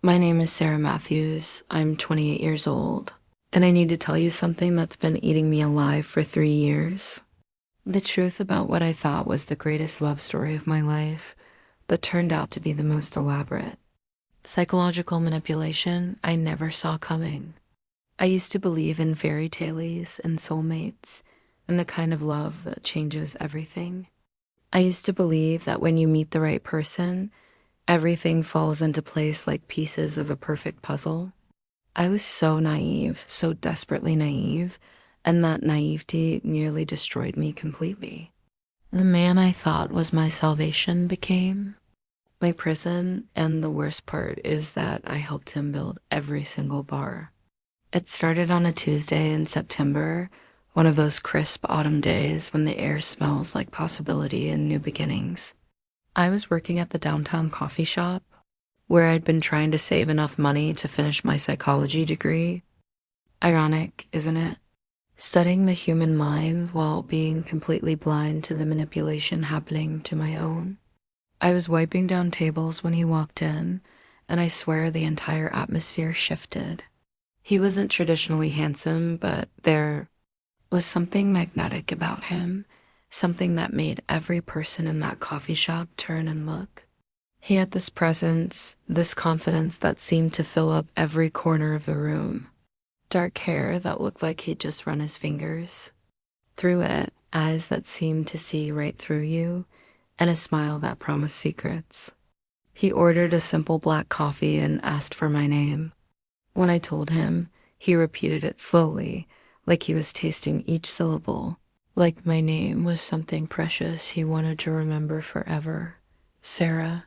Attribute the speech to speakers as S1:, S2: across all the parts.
S1: My name is Sarah Matthews. I'm 28 years old, and I need to tell you something that's been eating me alive for 3 years. The truth about what I thought was the greatest love story of my life, but turned out to be the most elaborate. Psychological manipulation I never saw coming. I used to believe in fairy tales and soulmates, and the kind of love that changes everything. I used to believe that when you meet the right person, everything falls into place like pieces of a perfect puzzle. I was so naive, so desperately naive, and that naivety nearly destroyed me completely. The man I thought was my salvation became my prison, and the worst part is that I helped him build every single bar. It started on a Tuesday in September, one of those crisp autumn days when the air smells like possibility and new beginnings. I was working at the downtown coffee shop, where I'd been trying to save enough money to finish my psychology degree. Ironic, isn't it? Studying the human mind while being completely blind to the manipulation happening to my own. I was wiping down tables when he walked in, and I swear the entire atmosphere shifted. He wasn't traditionally handsome, but there was something magnetic about him, something that made every person in that coffee shop turn and look. He had this presence, this confidence that seemed to fill up every corner of the room. Dark hair that looked like he'd just run his fingers through it, eyes that seemed to see right through you, and a smile that promised secrets. He ordered a simple black coffee and asked for my name. When I told him, he repeated it slowly, like he was tasting each syllable, like my name was something precious he wanted to remember forever. Sarah.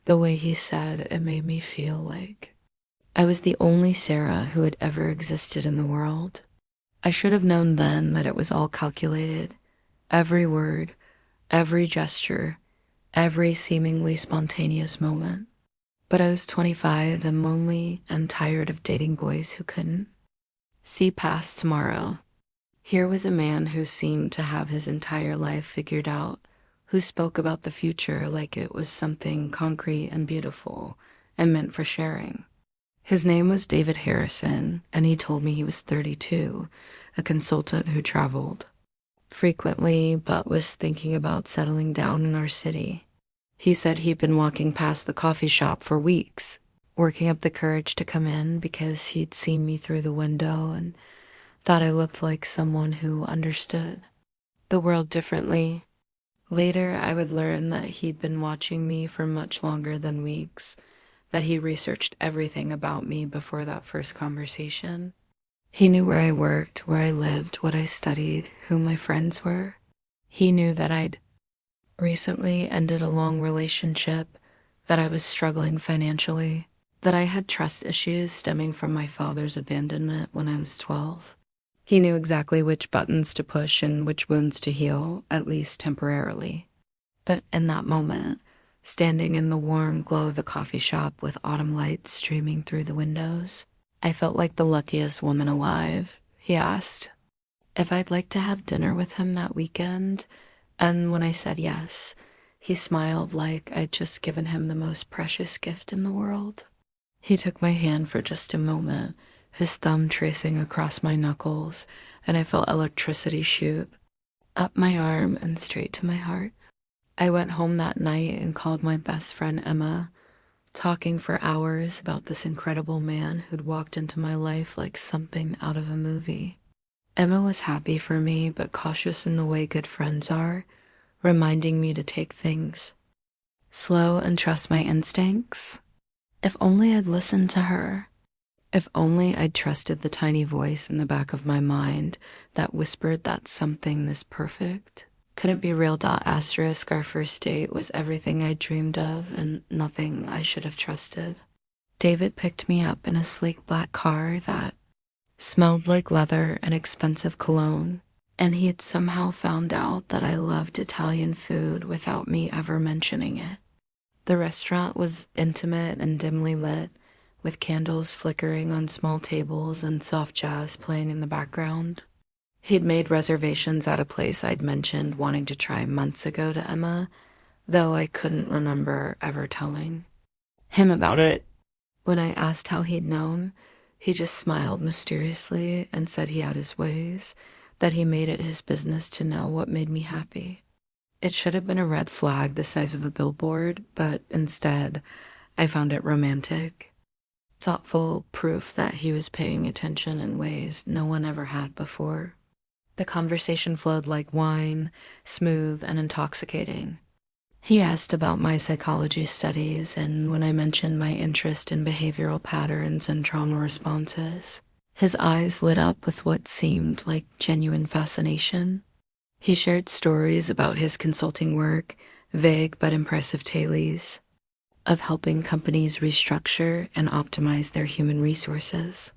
S1: The way he said it made me feel like I was the only Sarah who had ever existed in the world. I should have known then that it was all calculated. Every word, every gesture, every seemingly spontaneous moment. But I was 25 and lonely and tired of dating boys who couldn't see past tomorrow. Here was a man who seemed to have his entire life figured out, who spoke about the future like it was something concrete and beautiful and meant for sharing. His name was David Harrison, and he told me he was 32, a consultant who traveled frequently but was thinking about settling down in our city. He said he'd been walking past the coffee shop for weeks, working up the courage to come in because he'd seen me through the window and thought I looked like someone who understood the world differently. Later, I would learn that he'd been watching me for much longer than weeks, that he researched everything about me before that first conversation. He knew where I worked, where I lived, what I studied, who my friends were. He knew that I'd recently ended a long relationship, that I was struggling financially, that I had trust issues stemming from my father's abandonment when I was 12. He knew exactly which buttons to push and which wounds to heal, at least temporarily. But in that moment, standing in the warm glow of the coffee shop with autumn lights streaming through the windows, I felt like the luckiest woman alive. He asked if I'd like to have dinner with him that weekend, and when I said yes, he smiled like I'd just given him the most precious gift in the world. He took my hand for just a moment, his thumb tracing across my knuckles, and I felt electricity shoot up my arm and straight to my heart. I went home that night and called my best friend Emma, talking for hours about this incredible man who'd walked into my life like something out of a movie. Emma was happy for me, but cautious in the way good friends are, reminding me to take things slow and trust my instincts. If only I'd listened to her. If only I'd trusted the tiny voice in the back of my mind that whispered that something this perfect couldn't be real. Asterisk, our first date was everything I dreamed of and nothing I should have trusted. David picked me up in a sleek black car that smelled like leather and expensive cologne, and he had somehow found out that I loved Italian food without me ever mentioning it. The restaurant was intimate and dimly lit, with candles flickering on small tables and soft jazz playing in the background. He'd made reservations at a place I'd mentioned wanting to try months ago to Emma, though I couldn't remember ever telling him about it. When I asked how he'd known, he just smiled mysteriously and said he had his ways, that he made it his business to know what made me happy. It should have been a red flag the size of a billboard, but instead, I found it romantic. Thoughtful proof that he was paying attention in ways no one ever had before. The conversation flowed like wine, smooth and intoxicating. He asked about my psychology studies, and when I mentioned my interest in behavioral patterns and trauma responses, his eyes lit up with what seemed like genuine fascination. He shared stories about his consulting work, vague but impressive tales, of helping companies restructure and optimize their human resources.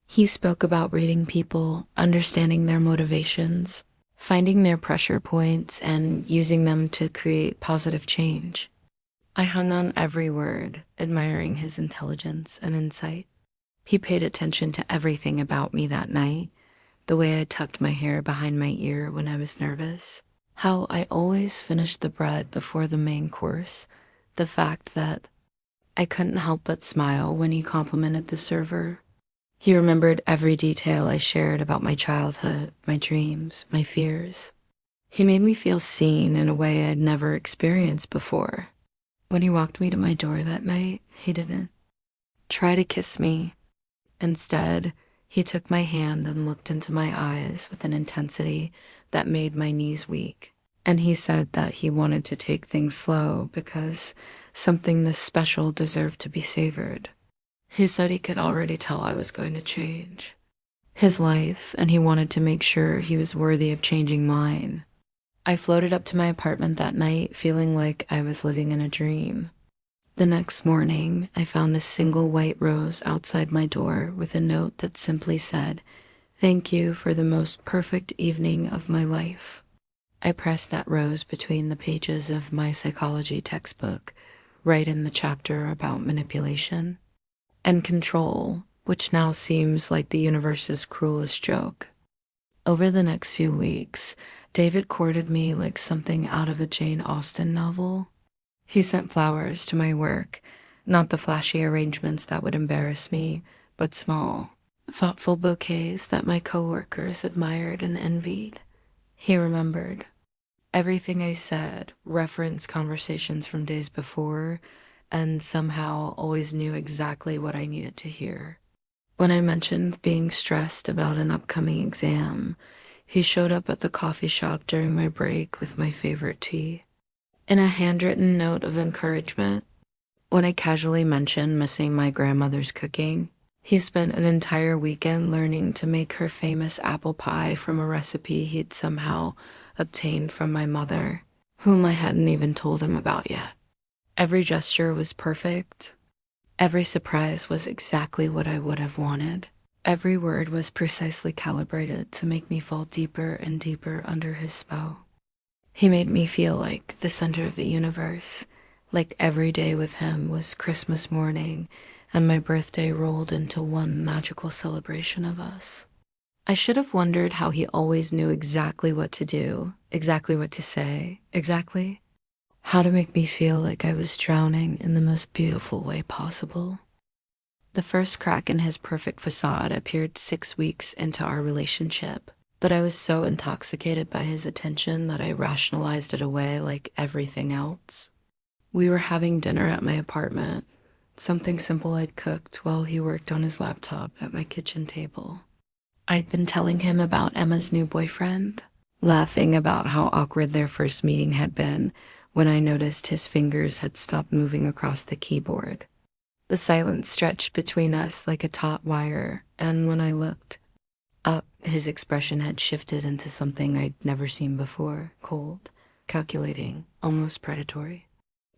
S1: He spoke about reading people, understanding their motivations, finding their pressure points, and using them to create positive change. I hung on every word, admiring his intelligence and insight. He paid attention to everything about me that night, the way I tucked my hair behind my ear when I was nervous, how I always finished the bread before the main course, the fact that I couldn't help but smile when he complimented the server. He remembered every detail I shared about my childhood, my dreams, my fears. He made me feel seen in a way I'd never experienced before. When he walked me to my door that night, he didn't try to kiss me. Instead, he took my hand and looked into my eyes with an intensity that made my knees weak. And he said that he wanted to take things slow because something this special deserved to be savored. He said he could already tell I was going to change his life, and he wanted to make sure he was worthy of changing mine. I floated up to my apartment that night, feeling like I was living in a dream. The next morning, I found a single white rose outside my door with a note that simply said, "Thank you for the most perfect evening of my life." I pressed that rose between the pages of my psychology textbook, right in the chapter about manipulation and control, which now seems like the universe's cruelest joke. Over the next few weeks, David courted me like something out of a Jane Austen novel. He sent flowers to my work, not the flashy arrangements that would embarrass me, but small, thoughtful bouquets that my coworkers admired and envied. He remembered everything I said, referenced conversations from days before, and somehow always knew exactly what I needed to hear. When I mentioned being stressed about an upcoming exam, he showed up at the coffee shop during my break with my favorite tea and a handwritten note of encouragement. When I casually mentioned missing my grandmother's cooking, he spent an entire weekend learning to make her famous apple pie from a recipe he'd somehow obtained from my mother, whom I hadn't even told him about yet. Every gesture was perfect. Every surprise was exactly what I would have wanted. Every word was precisely calibrated to make me fall deeper and deeper under his spell. He made me feel like the center of the universe, like every day with him was Christmas morning and my birthday rolled into one magical celebration of us. I should have wondered how he always knew exactly what to do, exactly what to say, exactly how to make me feel like I was drowning in the most beautiful way possible. The first crack in his perfect facade appeared 6 weeks into our relationship, but I was so intoxicated by his attention that I rationalized it away like everything else. We were having dinner at my apartment, something simple I'd cooked while he worked on his laptop at my kitchen table. I'd been telling him about Emma's new boyfriend, laughing about how awkward their first meeting had been when I noticed his fingers had stopped moving across the keyboard. The silence stretched between us like a taut wire, and when I looked up, his expression had shifted into something I'd never seen before, cold, calculating, almost predatory.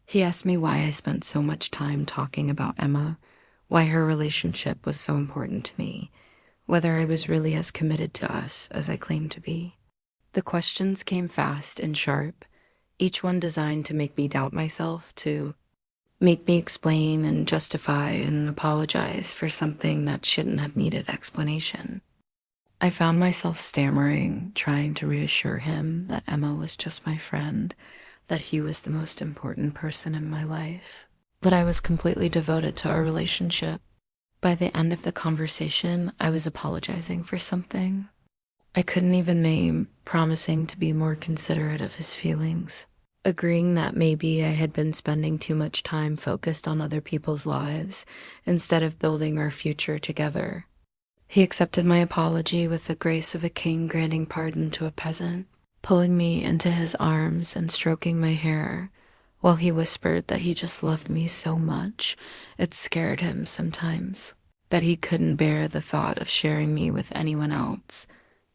S1: He asked me why I spent so much time talking about Emma, why her relationship was so important to me, whether I was really as committed to us as I claimed to be. The questions came fast and sharp, each one designed to make me doubt myself, to make me explain and justify and apologize for something that shouldn't have needed explanation. I found myself stammering, trying to reassure him that Emma was just my friend, that he was the most important person in my life. but I was completely devoted to our relationship. By the end of the conversation, I was apologizing for something I couldn't even name, promising to be more considerate of his feelings, agreeing that maybe I had been spending too much time focused on other people's lives instead of building our future together. He accepted my apology with the grace of a king granting pardon to a peasant, pulling me into his arms and stroking my hair, while he whispered that he just loved me so much it scared him sometimes, that he couldn't bear the thought of sharing me with anyone else,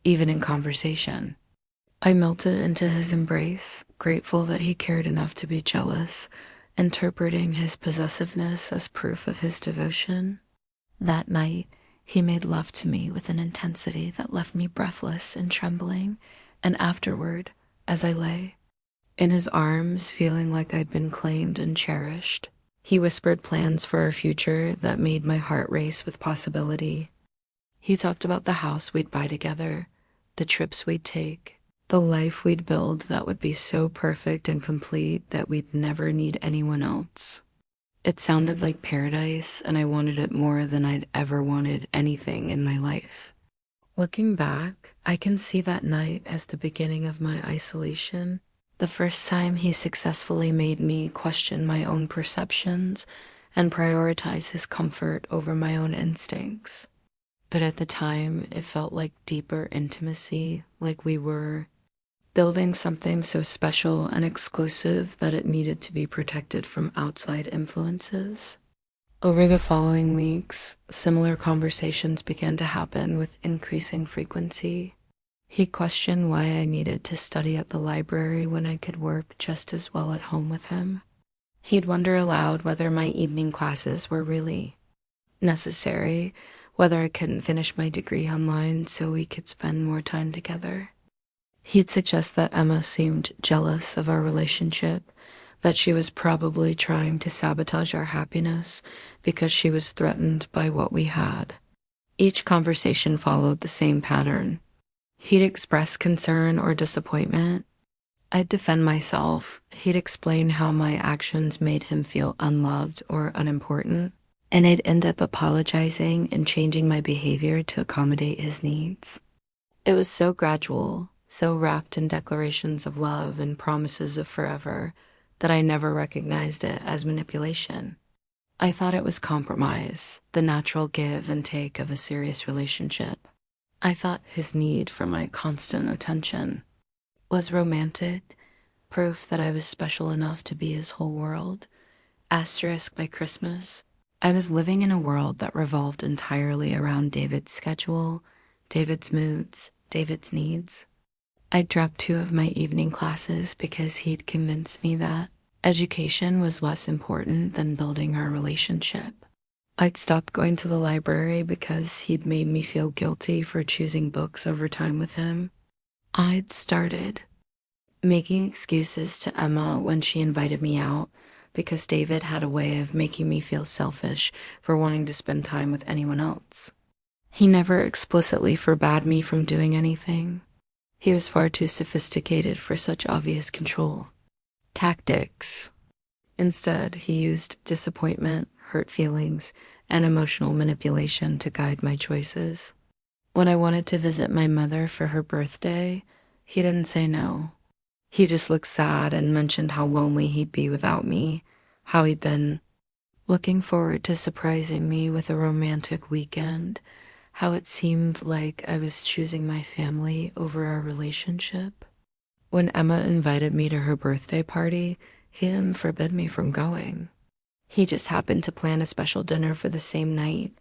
S1: even in conversation. I melted into his embrace, grateful that he cared enough to be jealous, interpreting his possessiveness as proof of his devotion. That night, he made love to me with an intensity that left me breathless and trembling, and afterward, as I lay in his arms, feeling like I'd been claimed and cherished, he whispered plans for our future that made my heart race with possibility. He talked about the house we'd buy together, the trips we'd take, the life we'd build that would be so perfect and complete that we'd never need anyone else. It sounded like paradise, and I wanted it more than I'd ever wanted anything in my life. Looking back, I can see that night as the beginning of my isolation, the first time he successfully made me question my own perceptions and prioritize his comfort over my own instincts. But at the time, it felt like deeper intimacy, like we were building something so special and exclusive that it needed to be protected from outside influences. Over the following weeks, similar conversations began to happen with increasing frequency. He questioned why I needed to study at the library when I could work just as well at home with him. He'd wonder aloud whether my evening classes were really necessary, whether I couldn't finish my degree online so we could spend more time together. He'd suggest that Emma seemed jealous of our relationship, that she was probably trying to sabotage our happiness because she was threatened by what we had. Each conversation followed the same pattern. He'd express concern or disappointment. I'd defend myself. He'd explain how my actions made him feel unloved or unimportant, and I'd end up apologizing and changing my behavior to accommodate his needs. It was so gradual, so wrapped in declarations of love and promises of forever, that I never recognized it as manipulation. I thought it was compromise, the natural give and take of a serious relationship. I thought his need for my constant attention was romantic, proof that I was special enough to be his whole world. Asterisk by Christmas, I was living in a world that revolved entirely around David's schedule, David's moods, David's needs. I dropped 2 of my evening classes because he'd convinced me that education was less important than building our relationship. I'd stopped going to the library because he'd made me feel guilty for choosing books over time with him. I'd started making excuses to Emma when she invited me out because David had a way of making me feel selfish for wanting to spend time with anyone else. He never explicitly forbade me from doing anything. He was far too sophisticated for such obvious control. Tactics. Instead, he used disappointment, hurt feelings, and emotional manipulation to guide my choices. When I wanted to visit my mother for her birthday, he didn't say no. He just looked sad and mentioned how lonely he'd be without me, how he'd been looking forward to surprising me with a romantic weekend, how it seemed like I was choosing my family over our relationship. When Emma invited me to her birthday party, he didn't forbid me from going. He just happened to plan a special dinner for the same night,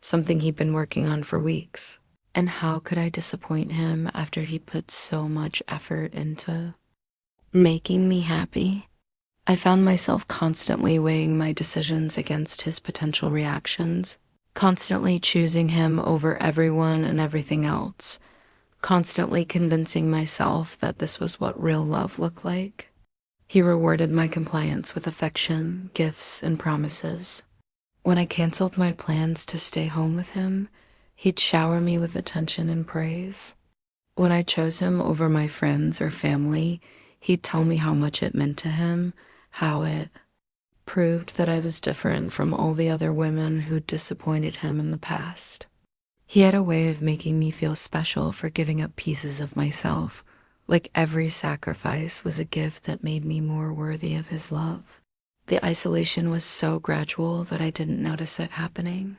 S1: something he'd been working on for weeks. And how could I disappoint him after he put so much effort into making me happy? I found myself constantly weighing my decisions against his potential reactions, constantly choosing him over everyone and everything else, constantly convincing myself that this was what real love looked like. He rewarded my compliance with affection, gifts, and promises. When I canceled my plans to stay home with him, he'd shower me with attention and praise. When I chose him over my friends or family, he'd tell me how much it meant to him, how it proved that I was different from all the other women who disappointed him in the past. He had a way of making me feel special for giving up pieces of myself, like every sacrifice was a gift that made me more worthy of his love. The isolation was so gradual that I didn't notice it happening.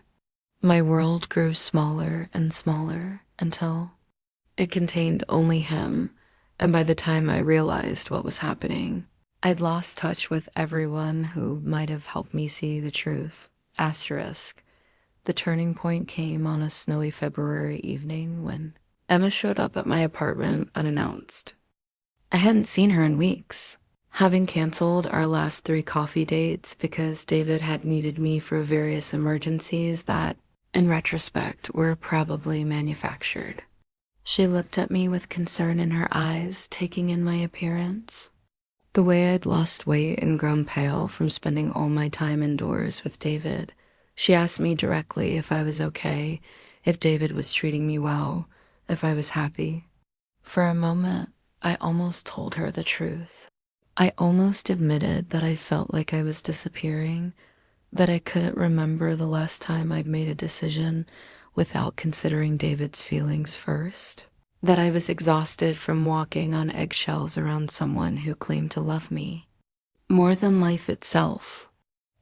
S1: My world grew smaller and smaller until it contained only him, and by the time I realized what was happening, I'd lost touch with everyone who might have helped me see the truth. Asterisk. The turning point came on a snowy February evening when Emma showed up at my apartment unannounced. I hadn't seen her in weeks, having canceled our last 3 coffee dates because David had needed me for various emergencies that, in retrospect, were probably manufactured. She looked at me with concern in her eyes, taking in my appearance. The way I'd lost weight and grown pale from spending all my time indoors with David. She asked me directly if I was okay, if David was treating me well, if I was happy. For a moment, I almost told her the truth. I almost admitted that I felt like I was disappearing, that I couldn't remember the last time I'd made a decision without considering David's feelings first, that I was exhausted from walking on eggshells around someone who claimed to love me more than life itself.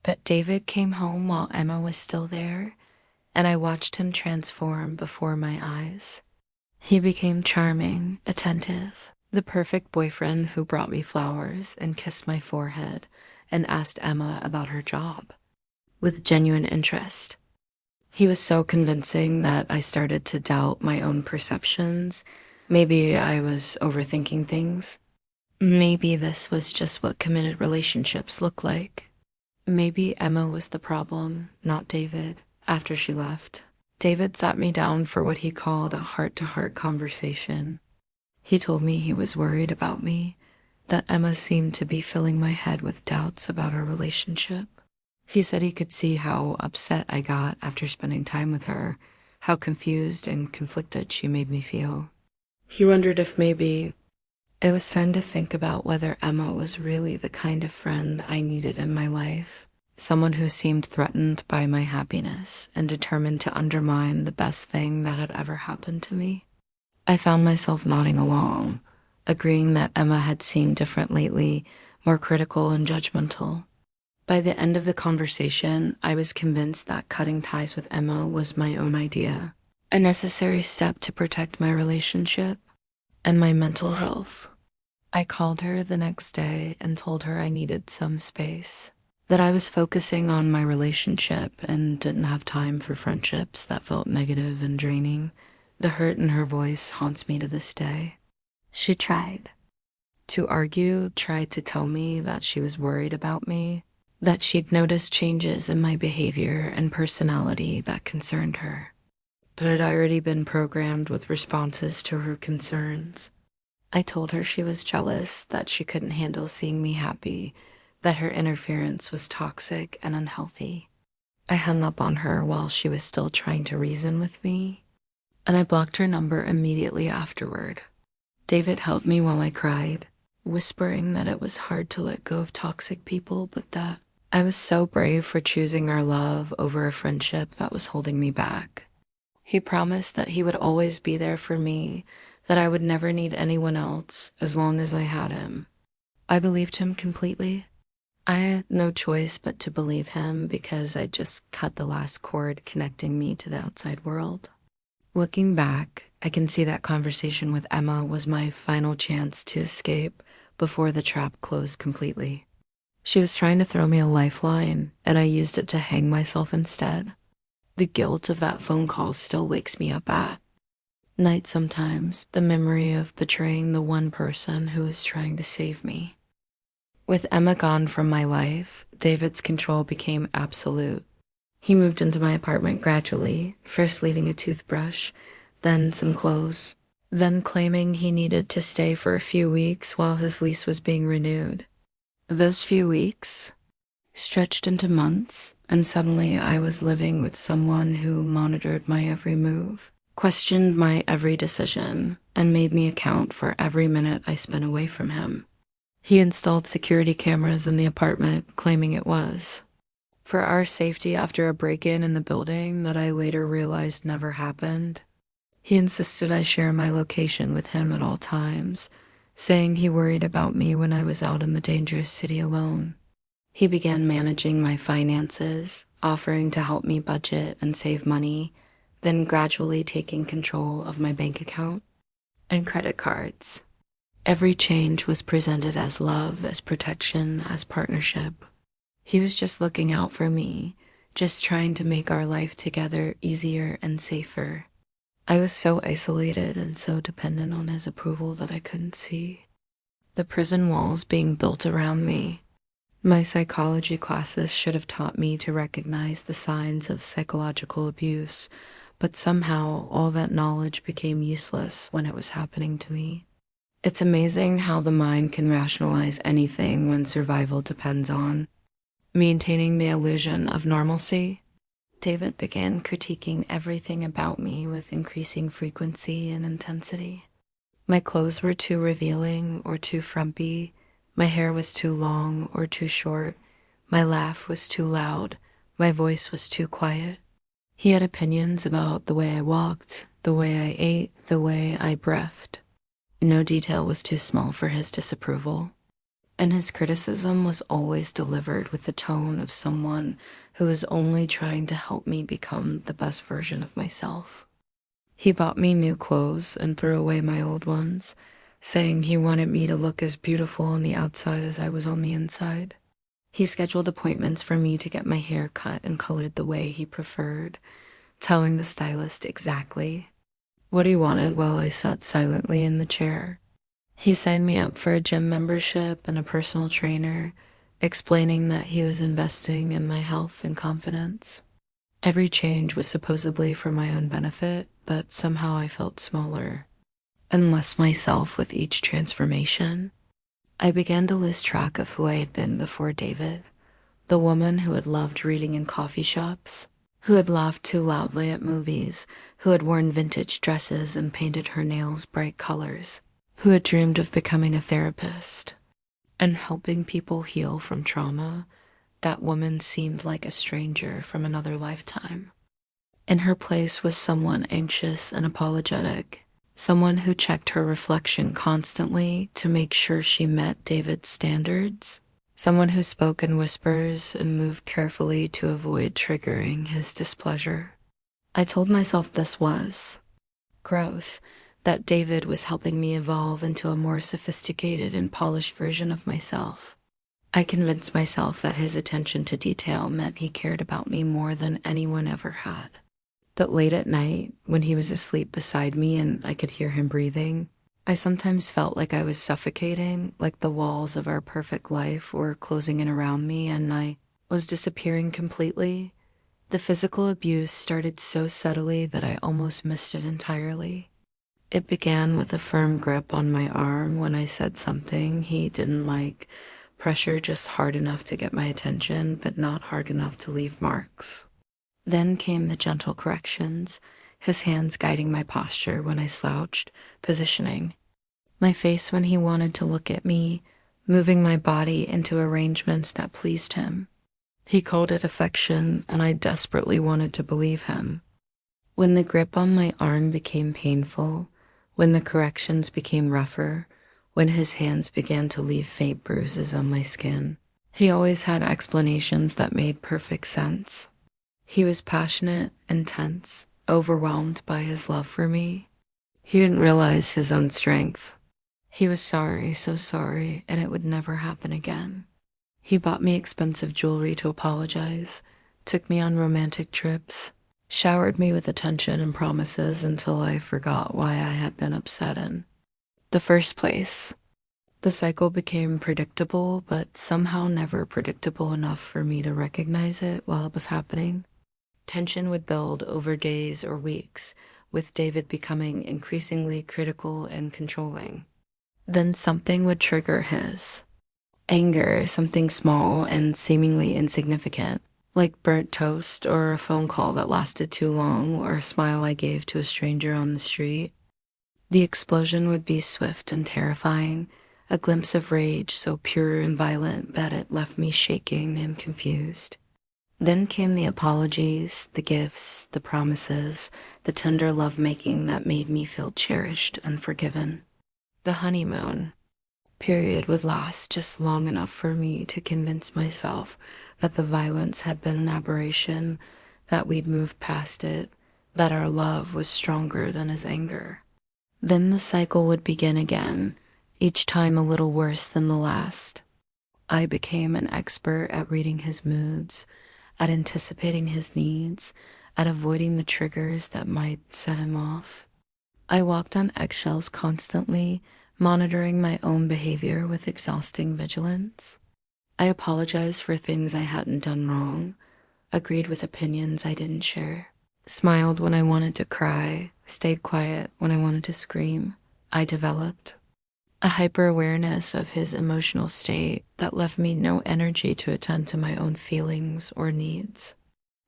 S1: But David came home while Emma was still there, and I watched him transform before my eyes. He became charming, attentive, the perfect boyfriend who brought me flowers and kissed my forehead and asked Emma about her job with genuine interest. He was so convincing that I started to doubt my own perceptions. Maybe I was overthinking things. Maybe this was just what committed relationships look like. Maybe Emma was the problem, not David. After she left, David sat me down for what he called a heart-to-heart conversation. He told me he was worried about me, that Emma seemed to be filling my head with doubts about our relationship. He said he could see how upset I got after spending time with her, how confused and conflicted she made me feel. He wondered if maybe it was time to think about whether Emma was really the kind of friend I needed in my life, someone who seemed threatened by my happiness and determined to undermine the best thing that had ever happened to me. I found myself nodding along, agreeing that Emma had seemed different lately, more critical and judgmental. By the end of the conversation, I was convinced that cutting ties with Emma was my own idea, a necessary step to protect my relationship and my mental health. I called her the next day and told her I needed some space, that I was focusing on my relationship and didn't have time for friendships that felt negative and draining. The hurt in her voice haunts me to this day. She tried to argue, tried to tell me that she was worried about me, that she'd noticed changes in my behavior and personality that concerned her. But I'd already been programmed with responses to her concerns. I told her she was jealous, that she couldn't handle seeing me happy, that her interference was toxic and unhealthy. I hung up on her while she was still trying to reason with me, and I blocked her number immediately afterward. David held me while I cried, whispering that it was hard to let go of toxic people, but that I was so brave for choosing our love over a friendship that was holding me back. He promised that he would always be there for me, that I would never need anyone else as long as I had him. I believed him completely. I had no choice but to believe him because I just cut the last cord connecting me to the outside world. Looking back, I can see that conversation with Emma was my final chance to escape before the trap closed completely. She was trying to throw me a lifeline, and I used it to hang myself instead. The guilt of that phone call still wakes me up at night sometimes, the memory of betraying the one person who was trying to save me. With Emma gone from my life, David's control became absolute. He moved into my apartment gradually, first leaving a toothbrush, then some clothes, then claiming he needed to stay for a few weeks while his lease was being renewed. Those few weeks stretched into months, and suddenly I was living with someone who monitored my every move, questioned my every decision, and made me account for every minute I spent away from him. He installed security cameras in the apartment, claiming it was for our safety after a break-in in the building that I later realized never happened. He insisted I share my location with him at all times, saying he worried about me when I was out in the dangerous city alone. He began managing my finances, offering to help me budget and save money, then gradually taking control of my bank account and credit cards. Every change was presented as love, as protection, as partnership. He was just looking out for me, just trying to make our life together easier and safer. I was so isolated and so dependent on his approval that I couldn't see the prison walls being built around me. My psychology classes should have taught me to recognize the signs of psychological abuse, but somehow all that knowledge became useless when it was happening to me. It's amazing how the mind can rationalize anything when survival depends on maintaining the illusion of normalcy. David began critiquing everything about me with increasing frequency and intensity. My clothes were too revealing or too frumpy. My hair was too long or too short. My laugh was too loud. My voice was too quiet. He had opinions about the way I walked, the way I ate, the way I breathed. No detail was too small for his disapproval. And his criticism was always delivered with the tone of someone who was only trying to help me become the best version of myself. He bought me new clothes and threw away my old ones, saying he wanted me to look as beautiful on the outside as I was on the inside. He scheduled appointments for me to get my hair cut and colored the way he preferred, telling the stylist exactly what he wanted while I sat silently in the chair. He signed me up for a gym membership and a personal trainer, explaining that he was investing in my health and confidence. Every change was supposedly for my own benefit, but somehow I felt smaller and less myself with each transformation. I began to lose track of who I had been before David, the woman who had loved reading in coffee shops, who had laughed too loudly at movies, who had worn vintage dresses and painted her nails bright colors, who had dreamed of becoming a therapist and helping people heal from trauma. That woman seemed like a stranger from another lifetime. In her place was someone anxious and apologetic, someone who checked her reflection constantly to make sure she met David's standards, someone who spoke in whispers and moved carefully to avoid triggering his displeasure. I told myself this was growth, that David was helping me evolve into a more sophisticated and polished version of myself. I convinced myself that his attention to detail meant he cared about me more than anyone ever had. That late at night, when he was asleep beside me and I could hear him breathing, I sometimes felt like I was suffocating, like the walls of our perfect life were closing in around me and I was disappearing completely. The physical abuse started so subtly that I almost missed it entirely. It began with a firm grip on my arm when I said something he didn't like, pressure just hard enough to get my attention, but not hard enough to leave marks. Then came the gentle corrections, his hands guiding my posture when I slouched, positioning my face when he wanted to look at me, moving my body into arrangements that pleased him. He called it affection, and I desperately wanted to believe him. When the grip on my arm became painful, when the corrections became rougher, when his hands began to leave faint bruises on my skin, he always had explanations that made perfect sense. He was passionate, intense, overwhelmed by his love for me. He didn't realize his own strength. He was sorry, so sorry, and it would never happen again. He bought me expensive jewelry to apologize, took me on romantic trips, showered me with attention and promises until I forgot why I had been upset in the first place. The cycle became predictable, but somehow never predictable enough for me to recognize it while it was happening. Tension would build over days or weeks, with David becoming increasingly critical and controlling. Then something would trigger his anger, something small and seemingly insignificant, like burnt toast or a phone call that lasted too long or a smile I gave to a stranger on the street. The explosion would be swift and terrifying, a glimpse of rage so pure and violent that it left me shaking and confused. Then came the apologies, the gifts, the promises, the tender lovemaking that made me feel cherished and forgiven. The honeymoon period would last just long enough for me to convince myself that the violence had been an aberration, that we'd moved past it, that our love was stronger than his anger. Then the cycle would begin again, each time a little worse than the last. I became an expert at reading his moods, at anticipating his needs, at avoiding the triggers that might set him off. I walked on eggshells constantly, monitoring my own behavior with exhausting vigilance. I apologized for things I hadn't done wrong, agreed with opinions I didn't share, smiled when I wanted to cry, stayed quiet when I wanted to scream. I developed a hyper-awareness of his emotional state that left me no energy to attend to my own feelings or needs.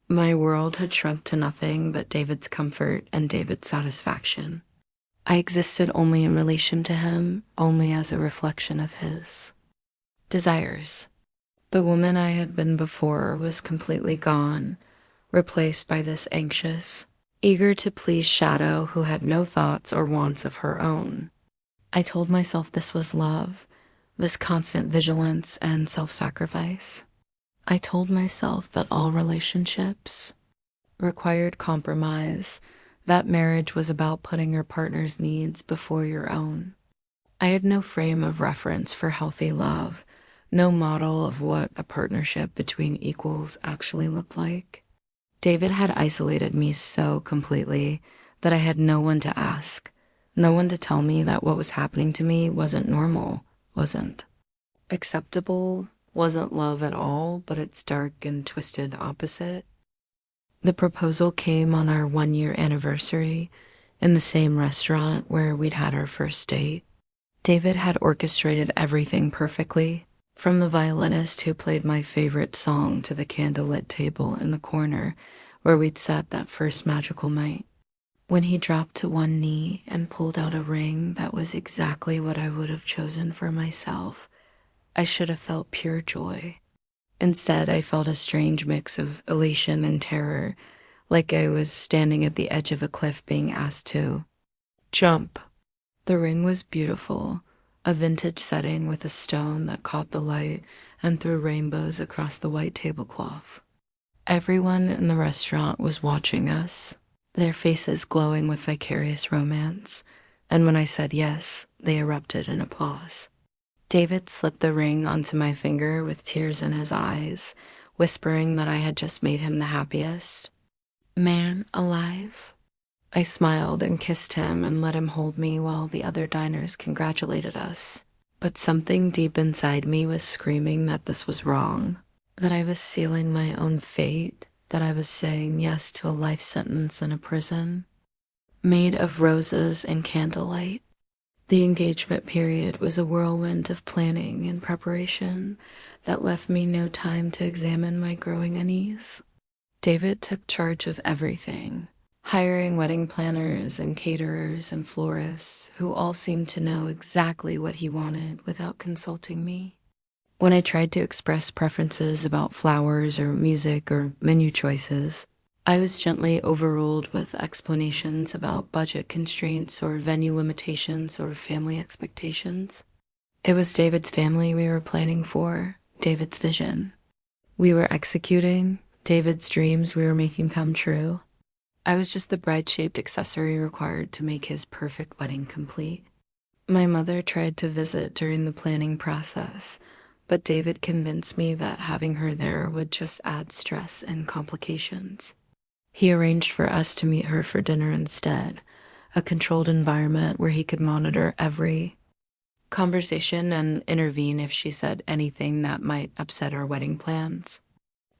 S1: My world had shrunk to nothing but David's comfort and David's satisfaction. I existed only in relation to him, only as a reflection of his desires. The woman I had been before was completely gone, replaced by this anxious, eager to please shadow who had no thoughts or wants of her own. I told myself this was love, this constant vigilance and self-sacrifice. I told myself that all relationships required compromise, that marriage was about putting your partner's needs before your own. I had no frame of reference for healthy love, no model of what a partnership between equals actually looked like. David had isolated me so completely that I had no one to ask, no one to tell me that what was happening to me wasn't normal, wasn't acceptable, wasn't love at all, but its dark and twisted opposite. The proposal came on our 1-year anniversary in the same restaurant where we'd had our first date. David had orchestrated everything perfectly, from the violinist who played my favorite song to the candlelit table in the corner where we'd sat that first magical night. When he dropped to one knee and pulled out a ring that was exactly what I would have chosen for myself, I should have felt pure joy. Instead, I felt a strange mix of elation and terror, like I was standing at the edge of a cliff being asked to jump. The ring was beautiful, a vintage setting with a stone that caught the light and threw rainbows across the white tablecloth. Everyone in the restaurant was watching us, their faces glowing with vicarious romance, and when I said yes, they erupted in applause. David slipped the ring onto my finger with tears in his eyes, whispering that I had just made him the happiest man alive. I smiled and kissed him and let him hold me while the other diners congratulated us. But something deep inside me was screaming that this was wrong, that I was sealing my own fate, that I was saying yes to a life sentence in a prison, made of roses and candlelight. The engagement period was a whirlwind of planning and preparation that left me no time to examine my growing unease. David took charge of everything, hiring wedding planners and caterers and florists who all seemed to know exactly what he wanted without consulting me. When I tried to express preferences about flowers or music or menu choices, I was gently overruled with explanations about budget constraints or venue limitations or family expectations. It was David's family we were planning for, David's vision. We were executing David's dreams we were making come true. I was just the bride-shaped accessory required to make his perfect wedding complete. My mother tried to visit during the planning process, but David convinced me that having her there would just add stress and complications. He arranged for us to meet her for dinner instead, a controlled environment where he could monitor every conversation and intervene if she said anything that might upset our wedding plans.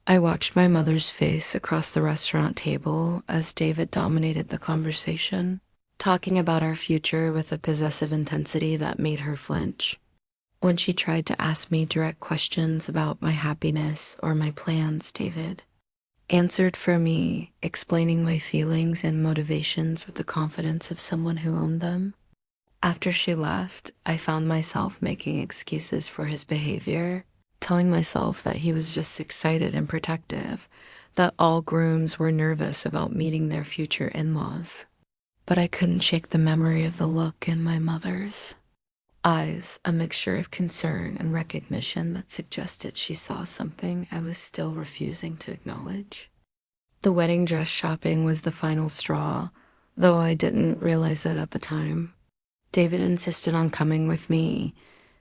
S1: I watched my mother's face across the restaurant table as David dominated the conversation, talking about our future with a possessive intensity that made her flinch. When she tried to ask me direct questions about my happiness or my plans, David answered for me, explaining my feelings and motivations with the confidence of someone who owned them. After she left, I found myself making excuses for his behavior, telling myself that he was just excited and protective, that all grooms were nervous about meeting their future in-laws. But I couldn't shake the memory of the look in my mother's eyes, a mixture of concern and recognition that suggested she saw something I was still refusing to acknowledge. The wedding dress shopping was the final straw, though I didn't realize it at the time. David insisted on coming with me,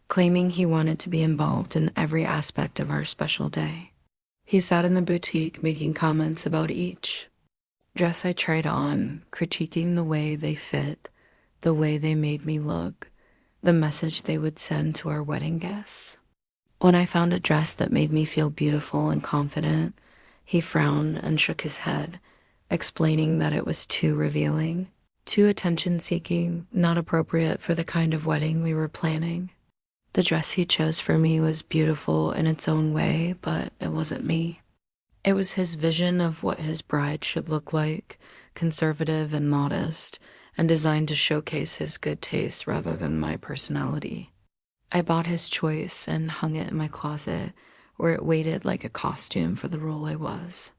S1: claiming he wanted to be involved in every aspect of our special day. He sat in the boutique making comments about each dress I tried on, critiquing the way they fit, the way they made me look, the message they would send to our wedding guests. When I found a dress that made me feel beautiful and confident, he frowned and shook his head, explaining that it was too revealing, too attention-seeking, not appropriate for the kind of wedding we were planning. The dress he chose for me was beautiful in its own way, but it wasn't me. It was his vision of what his bride should look like, conservative and modest, and designed to showcase his good taste rather than my personality. I bought his choice and hung it in my closet, where it waited like a costume for the role I was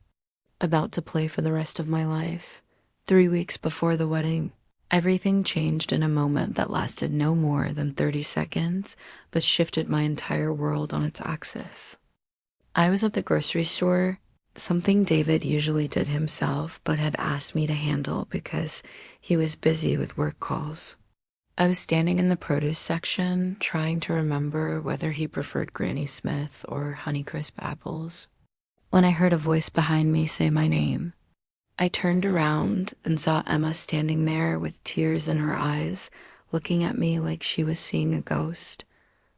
S1: about to play for the rest of my life. 3 weeks before the wedding, everything changed in a moment that lasted no more than 30 seconds, but shifted my entire world on its axis. I was at the grocery store, something David usually did himself, but had asked me to handle because he was busy with work calls. I was standing in the produce section, trying to remember whether he preferred Granny Smith or Honeycrisp apples, when I heard a voice behind me say my name. I turned around and saw Emma standing there with tears in her eyes, looking at me like she was seeing a ghost.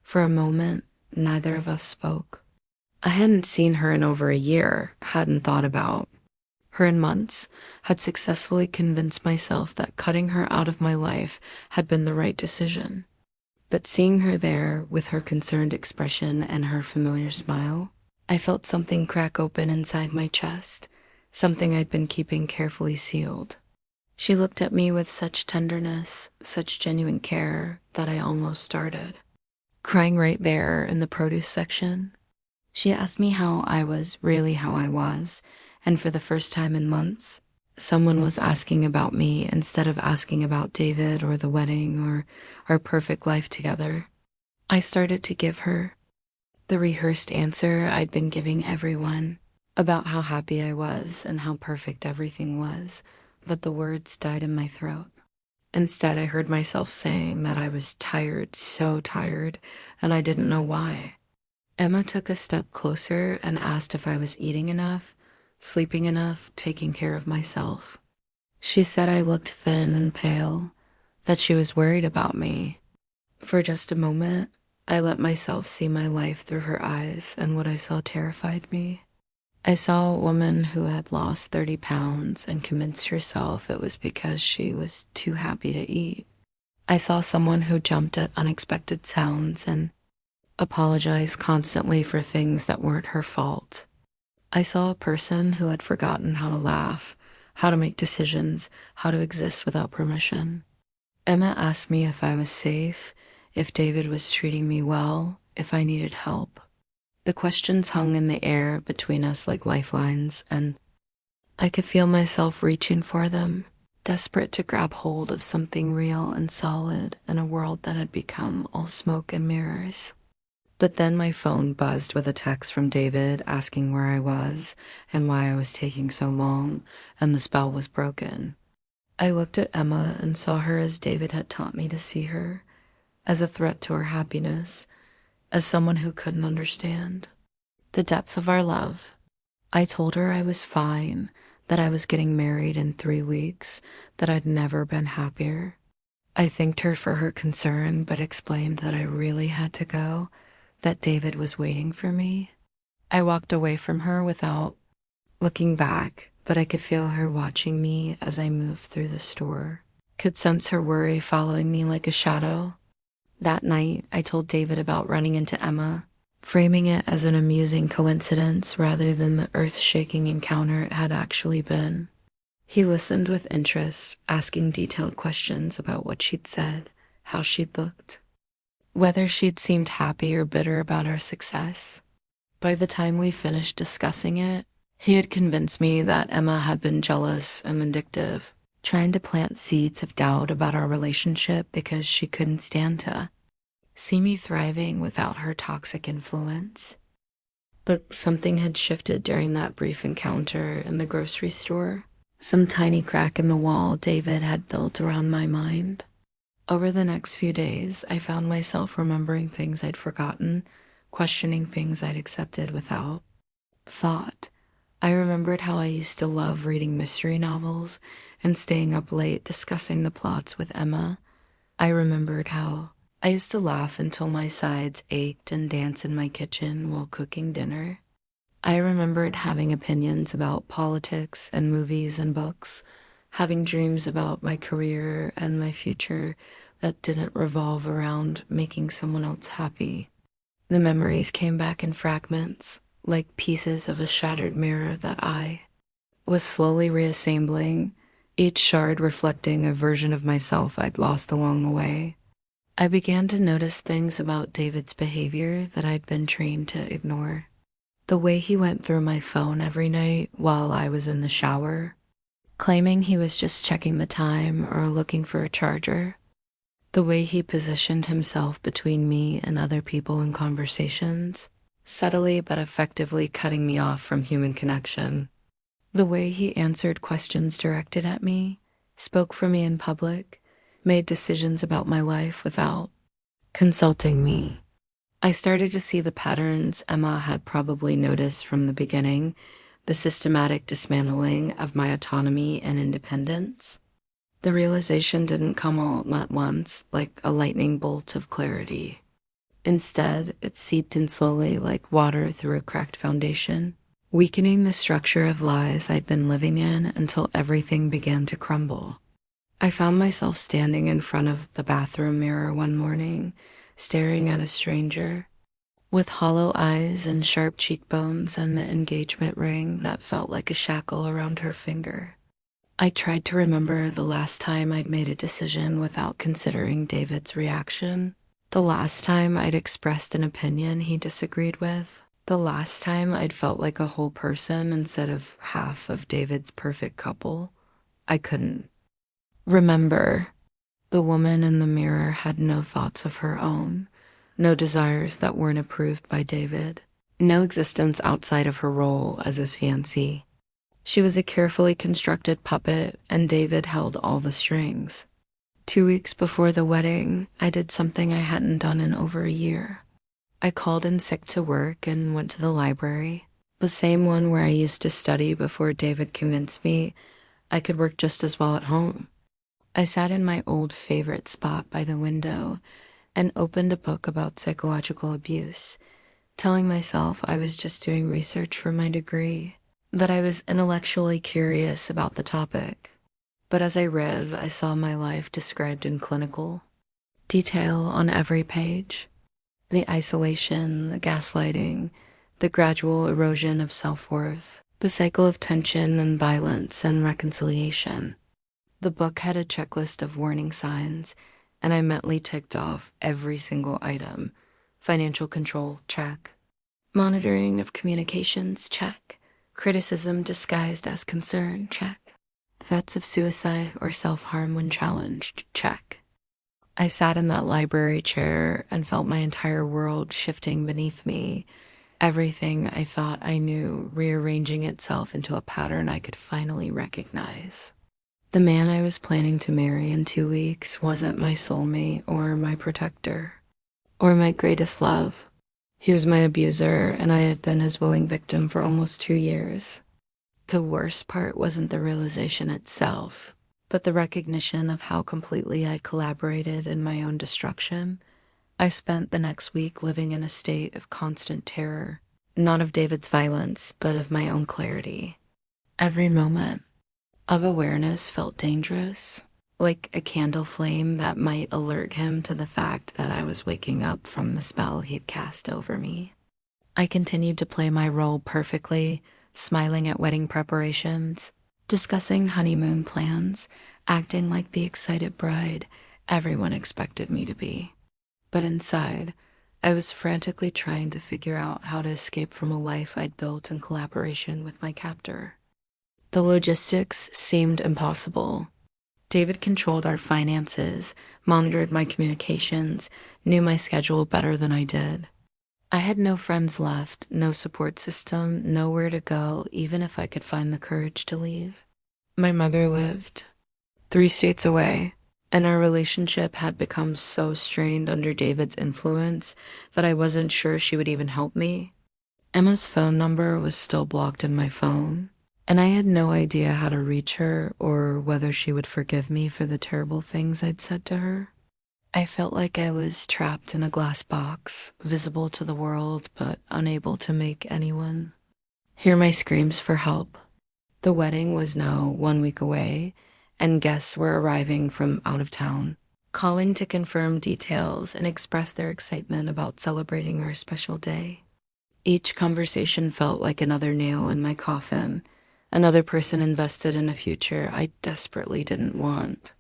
S1: For a moment, neither of us spoke. I hadn't seen her in over a year, hadn't thought about her in months, had successfully convinced myself that cutting her out of my life had been the right decision. But seeing her there with her concerned expression and her familiar smile, I felt something crack open inside my chest, something I'd been keeping carefully sealed. She looked at me with such tenderness, such genuine care, that I almost started crying right there in the produce section. She asked me how I was really how I was, and for the first time in months, someone was asking about me instead of asking about David or the wedding or our perfect life together. I started to give her the rehearsed answer I'd been giving everyone about how happy I was and how perfect everything was, but the words died in my throat. Instead, I heard myself saying that I was tired, so tired, and I didn't know why. Emma took a step closer and asked if I was eating enough, sleeping enough, taking care of myself. She said I looked thin and pale, that she was worried about me. For just a moment, I let myself see my life through her eyes, and what I saw terrified me. I saw a woman who had lost 30 pounds and convinced herself it was because she was too happy to eat. I saw someone who jumped at unexpected sounds and apologized constantly for things that weren't her fault. I saw a person who had forgotten how to laugh, how to make decisions, how to exist without permission. Emma asked me if I was safe, if David was treating me well, if I needed help. The questions hung in the air between us like lifelines, and I could feel myself reaching for them, desperate to grab hold of something real and solid in a world that had become all smoke and mirrors. But then my phone buzzed with a text from David asking where I was and why I was taking so long, and the spell was broken. I looked at Emma and saw her as David had taught me to see her, as a threat to her happiness, as someone who couldn't understand the depth of our love. I told her I was fine, that I was getting married in 3 weeks, that I'd never been happier. I thanked her for her concern, but explained that I really had to go, that David was waiting for me. I walked away from her without looking back, but I could feel her watching me as I moved through the store, could sense her worry following me like a shadow. That night, I told David about running into Emma, framing it as an amusing coincidence rather than the earth-shaking encounter it had actually been. He listened with interest, asking detailed questions about what she'd said, how she'd looked, whether she'd seemed happy or bitter about our success. By the time we finished discussing it, he had convinced me that Emma had been jealous and vindictive, trying to plant seeds of doubt about our relationship because she couldn't stand to see me thriving without her toxic influence. But something had shifted during that brief encounter in the grocery store. Some tiny crack in the wall David had built around my mind. Over the next few days, I found myself remembering things I'd forgotten, questioning things I'd accepted without thought. I remembered how I used to love reading mystery novels and staying up late discussing the plots with Emma. I remembered how I used to laugh until my sides ached and dance in my kitchen while cooking dinner. I remembered having opinions about politics and movies and books, having dreams about my career and my future that didn't revolve around making someone else happy. The memories came back in fragments, like pieces of a shattered mirror that I was slowly reassembling, each shard reflecting a version of myself I'd lost along the way. I began to notice things about David's behavior that I'd been trained to ignore. The way he went through my phone every night while I was in the shower, claiming he was just checking the time or looking for a charger. The way he positioned himself between me and other people in conversations, subtly but effectively cutting me off from human connection. The way he answered questions directed at me, spoke for me in public, made decisions about my life without consulting me. I started to see the patterns Emma had probably noticed from the beginning, the systematic dismantling of my autonomy and independence. The realization didn't come all at once, like a lightning bolt of clarity. Instead, it seeped in slowly like water through a cracked foundation, weakening the structure of lies I'd been living in until everything began to crumble. I found myself standing in front of the bathroom mirror one morning, staring at a stranger, with hollow eyes and sharp cheekbones and the engagement ring that felt like a shackle around her finger. I tried to remember the last time I'd made a decision without considering David's reaction, the last time I'd expressed an opinion he disagreed with, the last time I'd felt like a whole person instead of half of David's perfect couple. I couldn't. Remember, the woman in the mirror had no thoughts of her own, no desires that weren't approved by David, no existence outside of her role as his fiancée. She was a carefully constructed puppet, and David held all the strings. 2 weeks before the wedding, I did something I hadn't done in over a year. I called in sick to work and went to the library, the same one where I used to study before David convinced me I could work just as well at home. I sat in my old favorite spot by the window and opened a book about psychological abuse, telling myself I was just doing research for my degree, that I was intellectually curious about the topic. But as I read, I saw my life described in clinical detail on every page. The isolation, the gaslighting, the gradual erosion of self-worth, the cycle of tension and violence and reconciliation. The book had a checklist of warning signs, and I mentally ticked off every single item. Financial control, check. Monitoring of communications, check. Criticism disguised as concern, check. Threats of suicide or self-harm when challenged, check. I sat in that library chair and felt my entire world shifting beneath me, everything I thought I knew rearranging itself into a pattern I could finally recognize. The man I was planning to marry in 2 weeks wasn't my soulmate or my protector or my greatest love. He was my abuser, and I had been his willing victim for almost 2 years. The worst part wasn't the realization itself, but the recognition of how completely I'd collaborated in my own destruction. I spent the next week living in a state of constant terror, not of David's violence, but of my own clarity. Every moment of awareness felt dangerous, like a candle flame that might alert him to the fact that I was waking up from the spell he'd cast over me. I continued to play my role perfectly, smiling at wedding preparations, discussing honeymoon plans, acting like the excited bride, Everyone expected me to be. But inside, I was frantically trying to figure out how to escape from a life I'd built in collaboration with my captor. The logistics seemed impossible. David controlled our finances, monitored my communications, knew my schedule better than I did. I had no friends left, no support system, nowhere to go, even if I could find the courage to leave. My mother lived 3 states away, and our relationship had become so strained under David's influence that I wasn't sure she would even help me. Emma's phone number was still blocked in my phone, and I had no idea how to reach her or whether she would forgive me for the terrible things I'd said to her. I felt like I was trapped in a glass box, visible to the world, but unable to make anyone hear my screams for help. The wedding was now 1 week away, and guests were arriving from out of town, calling to confirm details and express their excitement about celebrating our special day. Each conversation felt like another nail in my coffin, another person invested in a future I desperately didn't want.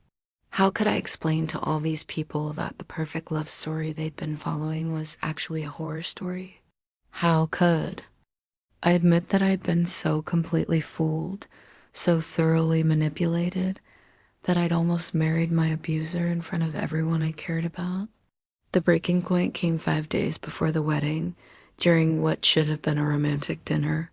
S1: How could I explain to all these people that the perfect love story they'd been following was actually a horror story? How could? I admit that I'd been so completely fooled, so thoroughly manipulated, that I'd almost married my abuser in front of everyone I cared about. The breaking point came 5 days before the wedding, during what should have been a romantic dinner.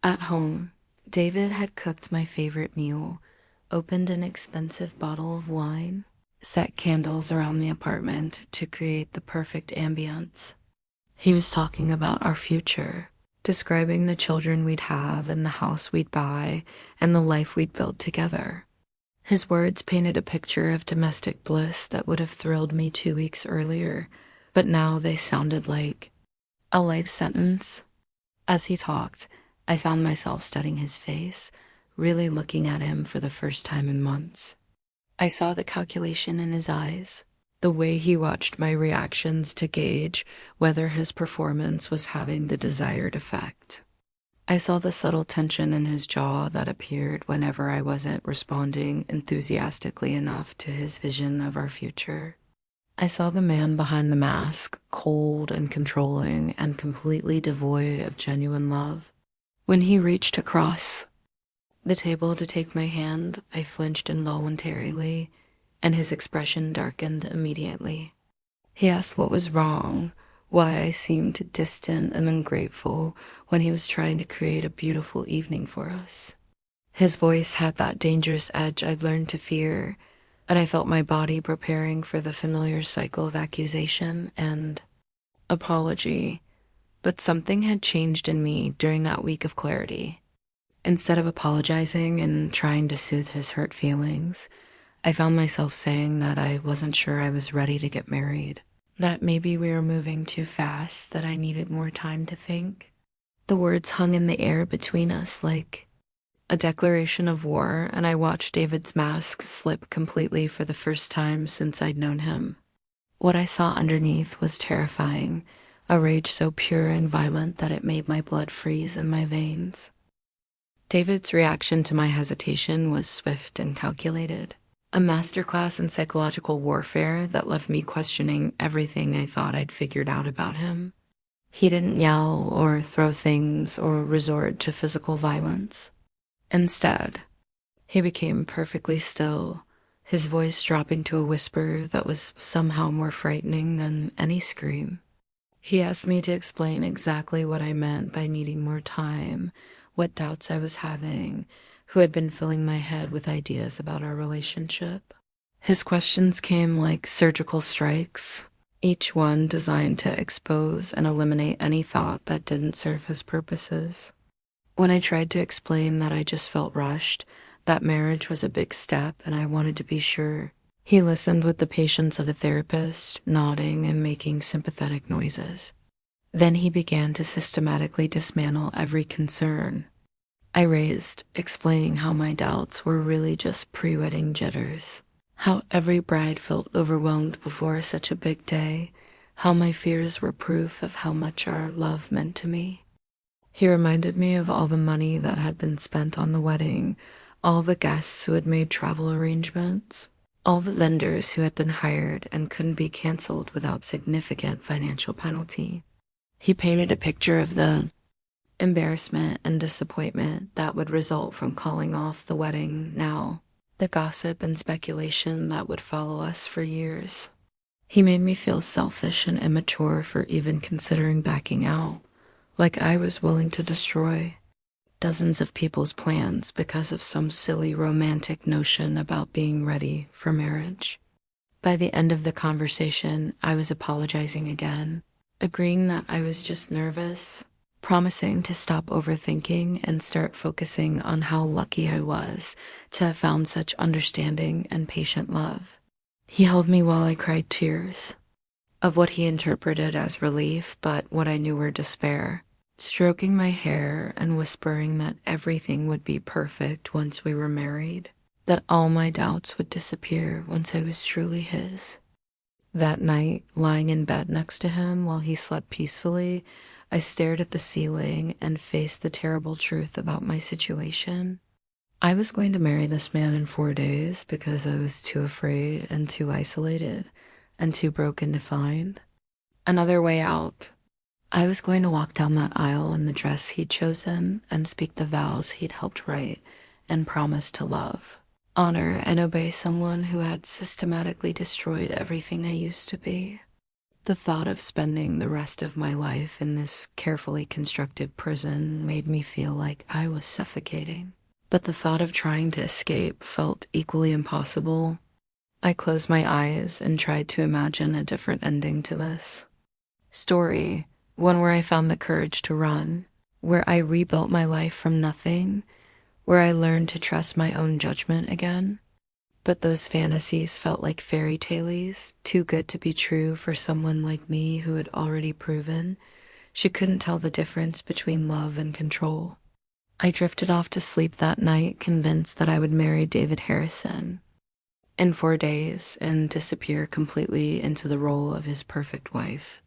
S1: At home, David had cooked my favorite meal, opened an expensive bottle of wine, set candles around the apartment to create the perfect ambience. He was talking about our future, describing the children we'd have and the house we'd buy and the life we'd build together. His words painted a picture of domestic bliss that would have thrilled me 2 weeks earlier, but now they sounded like a life sentence. As he talked, I found myself studying his face, really looking at him for the first time in months. I saw the calculation in his eyes, the way he watched my reactions to gauge whether his performance was having the desired effect. I saw the subtle tension in his jaw that appeared whenever I wasn't responding enthusiastically enough to his vision of our future. I saw the man behind the mask, cold and controlling and completely devoid of genuine love. When he reached across the table to take my hand, I flinched involuntarily, and his expression darkened immediately. He asked what was wrong, why I seemed distant and ungrateful when he was trying to create a beautiful evening for us. His voice had that dangerous edge I'd learned to fear, and I felt my body preparing for the familiar cycle of accusation and apology. But something had changed in me during that week of clarity. Instead of apologizing and trying to soothe his hurt feelings, I found myself saying that I wasn't sure I was ready to get married, that maybe we were moving too fast, that I needed more time to think. The words hung in the air between us like a declaration of war, and I watched David's mask slip completely for the first time since I'd known him. What I saw underneath was terrifying, a rage so pure and violent that it made my blood freeze in my veins. David's reaction to my hesitation was swift and calculated, a masterclass in psychological warfare that left me questioning everything I thought I'd figured out about him. He didn't yell or throw things or resort to physical violence. Instead, he became perfectly still, his voice dropping to a whisper that was somehow more frightening than any scream. He asked me to explain exactly what I meant by needing more time, what doubts I was having, who had been filling my head with ideas about our relationship. His questions came like surgical strikes, each one designed to expose and eliminate any thought that didn't serve his purposes. When I tried to explain that I just felt rushed, that marriage was a big step and I wanted to be sure, he listened with the patience of a therapist, nodding and making sympathetic noises. Then he began to systematically dismantle every concern I raised, explaining how my doubts were really just pre-wedding jitters, how every bride felt overwhelmed before such a big day, how my fears were proof of how much our love meant to me. He reminded me of all the money that had been spent on the wedding, all the guests who had made travel arrangements, all the vendors who had been hired and couldn't be canceled without significant financial penalty. He painted a picture of the embarrassment and disappointment that would result from calling off the wedding now, the gossip and speculation that would follow us for years. He made me feel selfish and immature for even considering backing out, like I was willing to destroy dozens of people's plans because of some silly romantic notion about being ready for marriage. By the end of the conversation, I was apologizing again, agreeing that I was just nervous, promising to stop overthinking and start focusing on how lucky I was to have found such understanding and patient love. He held me while I cried tears of what he interpreted as relief, but what I knew were despair, stroking my hair and whispering that everything would be perfect once we were married, that all my doubts would disappear once I was truly his. That night, lying in bed next to him while he slept peacefully, I stared at the ceiling and faced the terrible truth about my situation. I was going to marry this man in 4 days because I was too afraid and too isolated and too broken to find another way out. I was going to walk down that aisle in the dress he'd chosen and speak the vows he'd helped write and promise to love, honor, and obey someone who had systematically destroyed everything I used to be. The thought of spending the rest of my life in this carefully constructed prison made me feel like I was suffocating. But the thought of trying to escape felt equally impossible. I closed my eyes and tried to imagine a different ending to this story, one where I found the courage to run, where I rebuilt my life from nothing, where I learned to trust my own judgment again. But those fantasies felt like fairy tales, too good to be true for someone like me who had already proven she couldn't tell the difference between love and control. I drifted off to sleep that night, convinced that I would marry David Harrison in 4 days and disappear completely into the role of his perfect wife.